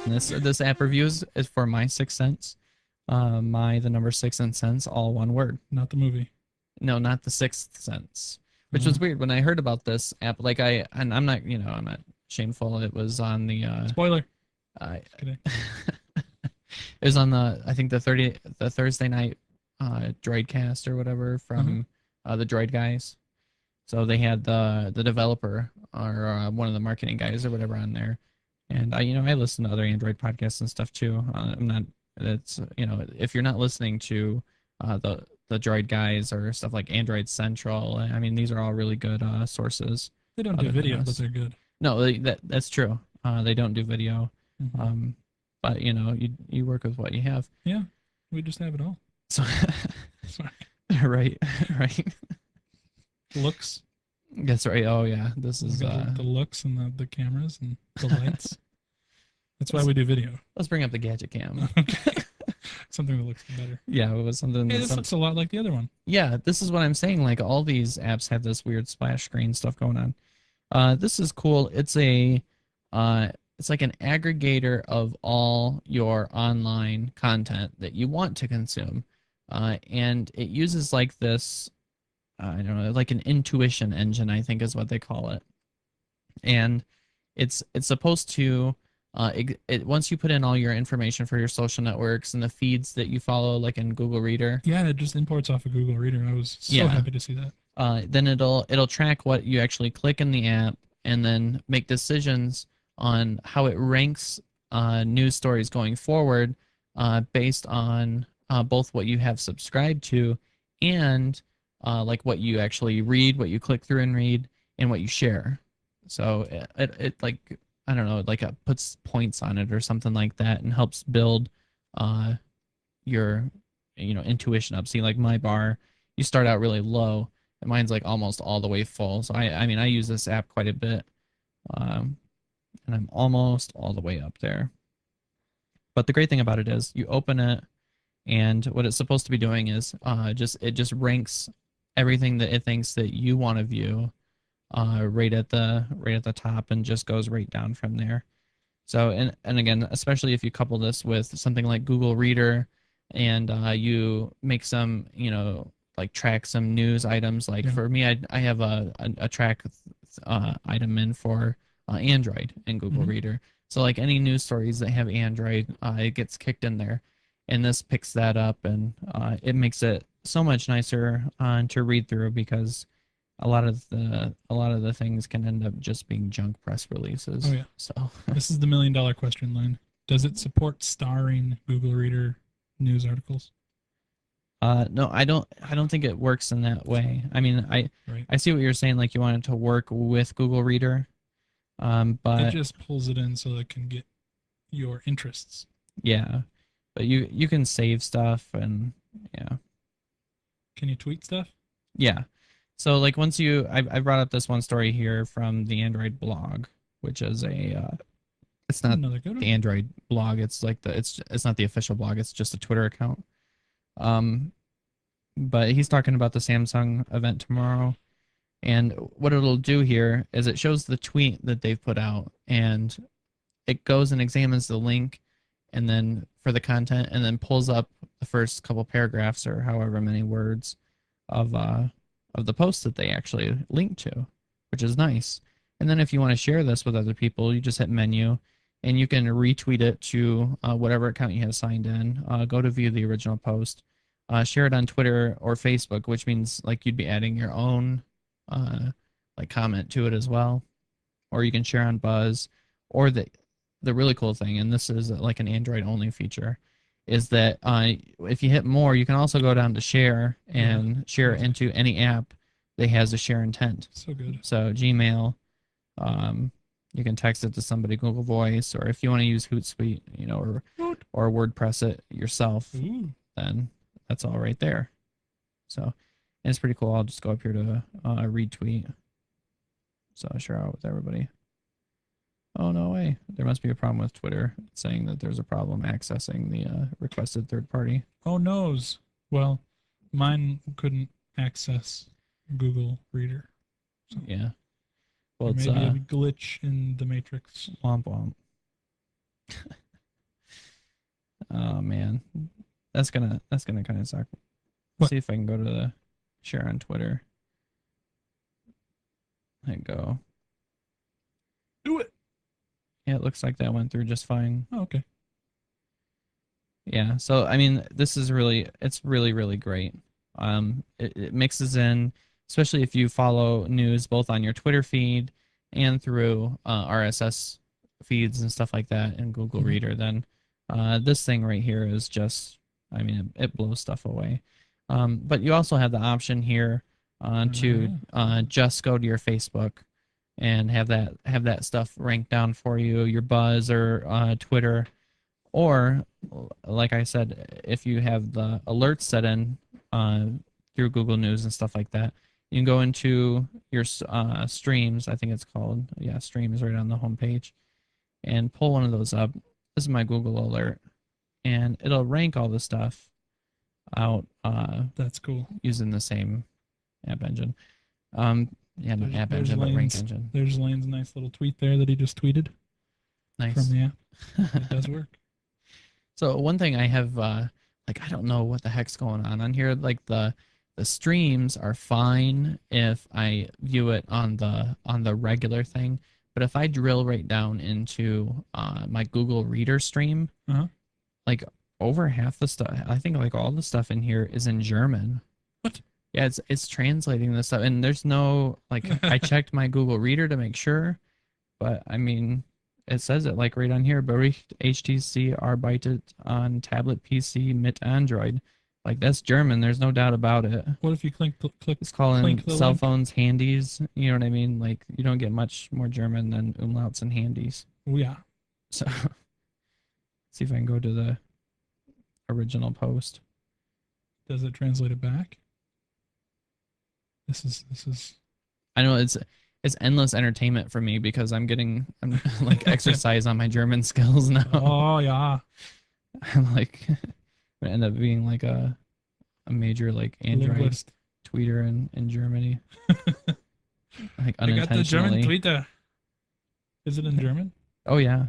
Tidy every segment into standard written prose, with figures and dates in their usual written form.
And this app reviews is for my 6sense. The number six and sense, all one word. Not the movie. No, not the sixth sense. Which was weird when I heard about this app. Like and I'm not, I'm not shameful. It was on the Spoiler. it was on I think the Thursday night Droidcast or whatever from the Droid guys. So they had the developer or one of the marketing guys or whatever on there, and I listen to other Android podcasts and stuff too. I'm not. It's if you're not listening to the Droid guys or stuff like Android Central, I mean these are all really good sources. They don't do video, but they're good. No, that's true. They don't do video, but you work with what you have. Yeah, we just have it all. So, right. Looks. That's right. Oh yeah, this is the looks and the cameras and the lights. That's why we do video. Let's bring up the gadget cam. Okay. Something that looks better. Yeah, it was something. Hey, this looks a lot like the other one. Yeah, this is what I'm saying. Like all these apps have this weird splash screen stuff going on. This is cool. It's it's like an aggregator of all your online content that you want to consume, and it uses like this. I don't know, like an intuition engine, I think is what they call it. And it's supposed to once you put in all your information for your social networks and the feeds that you follow, like in Google Reader. Yeah, it just imports off of Google Reader. I was so happy to see that. Then it'll track what you actually click in the app and then make decisions on how it ranks news stories going forward based on both what you have subscribed to and like what you actually read, what you click through and read, and what you share. So it like, I don't know, like it puts points on it or something like that and helps build your intuition up. See, like my bar, you start out really low and mine's like almost all the way full. So I mean I use this app quite a bit, and I'm almost all the way up there. But the great thing about it is you open it, and what it's supposed to be doing is it just ranks everything that it thinks that you want to view right at the top and just goes right down from there. So and again, especially if you couple this with something like Google Reader and you make some like track some news items. Like for me, I have a track item in for Android and Google Reader. So like any news stories that have Android, it gets kicked in there, and this picks that up and it makes it so much nicer to read through because a lot of the things can end up just being junk press releases. Oh yeah. So this is the $1 million question, Lynn. Does it support starring Google Reader news articles? No, I don't think it works in that way. I mean, I see what you're saying. Like you want it to work with Google Reader, but it just pulls it in so it can get your interests. Yeah, but you can save stuff and yeah. Can you tweet stuff? Yeah. So like once I brought up this one story here from the Android blog, which is it's not the Android blog. It's like it's not the official blog. It's just a Twitter account. But he's talking about the Samsung event tomorrow, and what it'll do here is it shows the tweet that they've put out, and it goes and examines the link, and then for the content, and then pulls up the first couple paragraphs or however many words of the post that they actually link to, which is nice. And then if you want to share this with other people, you just hit menu and you can retweet it to whatever account you have signed in. Go to view the original post, share it on Twitter or Facebook, which means like you'd be adding your own like comment to it as well. Or you can share on Buzz, or the really cool thing, and this is like an Android only feature, is that if you hit more, you can also go down to share and share it into any app that has a share intent. So good. So Gmail, you can text it to somebody, Google Voice, or if you want to use Hootsuite, or WordPress it yourself, then that's all right there. So, and it's pretty cool. I'll just go up here to retweet. So I'll share out with everybody. Oh, no way. There must be a problem with Twitter saying that there's a problem accessing the requested third party. Oh, noes. Well, mine couldn't access Google Reader. So yeah. Well, it's maybe a glitch in the matrix. Womp womp. Oh man, that's gonna kind of suck. Let's What? see if I can go to the share on Twitter. I go. Do it. Yeah, it looks like that went through just fine. Oh, okay. Yeah, so I mean, this is really, it's really, really great. It mixes in, especially if you follow news both on your Twitter feed and through RSS feeds and stuff like that in Google Mhm. Reader, then this thing right here is just, I mean, it blows stuff away. But you also have the option here to just go to your Facebook and have that stuff ranked down for you, your Buzz or Twitter, or, like I said, if you have the alerts set in uh, through Google News and stuff like that, you can go into your streams. I think it's called, yeah, streams right on the homepage, and pull one of those up. This is my Google alert, and it'll rank all the stuff out That's cool. using the same app engine. Yeah, not app There's engine, but rank Lane's engine. there's Lane's nice little tweet there that he just tweeted from Nice. the app. It does work. So one thing I have, like, I don't know what the heck's going on here. Like the streams are fine if I view it on the regular thing, but if I drill right down into my Google Reader stream, Uh-huh. like over half the stuff, I think like all the stuff in here is in German. What? Yeah, it's translating this stuff, and there's no like I checked my Google Reader to make sure, but I mean, it says it like right on here. Bericht HTC arbeitet on tablet PC mit Android. Like that's German. There's no doubt about it. What if you click It's calling the cell link? phones handies. You know what I mean? Like you don't get much more German than umlauts and handies. Oh, yeah. So see if I can go to the original post. Does it translate it back? This is I know it's endless entertainment for me because I'm like exercise on my German skills now. Oh yeah. I'm like I end up being like a major like Android Linguist. tweeter in Germany, like I got the German unintentionally. tweeter. Is it in German? Oh yeah,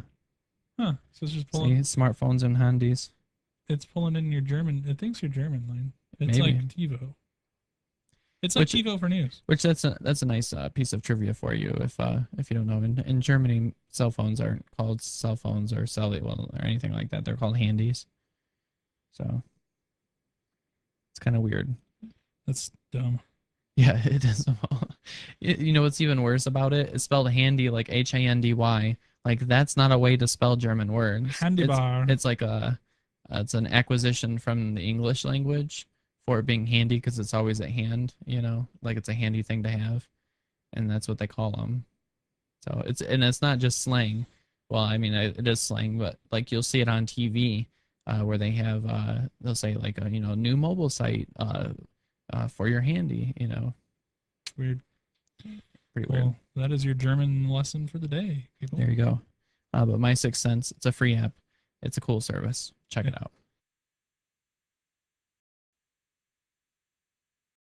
Huh. So it's just see pulling. smartphones and handies. It's pulling in your German. It thinks you're German, Lane. It's Maybe. like TiVo. It's like Which TiVo for news. which that's a nice piece of trivia for you if you don't know. In Germany, cell phones aren't called cell phones or well or anything like that. They're called handies. So it's kind of weird. That's dumb. Yeah, it is. You know what's even worse about it? It's spelled handy like Handy. Like that's not a way to spell German words. Handy bar. It's like it's an acquisition from the English language for it being handy because it's always at hand. You know, like it's a handy thing to have, and that's what they call them. So it's not just slang. Well, I mean it is slang, but like you'll see it on TV where they have they'll say like a new mobile site for your handy. You know, Weird. pretty weird. Well, that is your German lesson for the day, people. There you go. But my 6sense, it's a free app. It's a cool service. Check it out.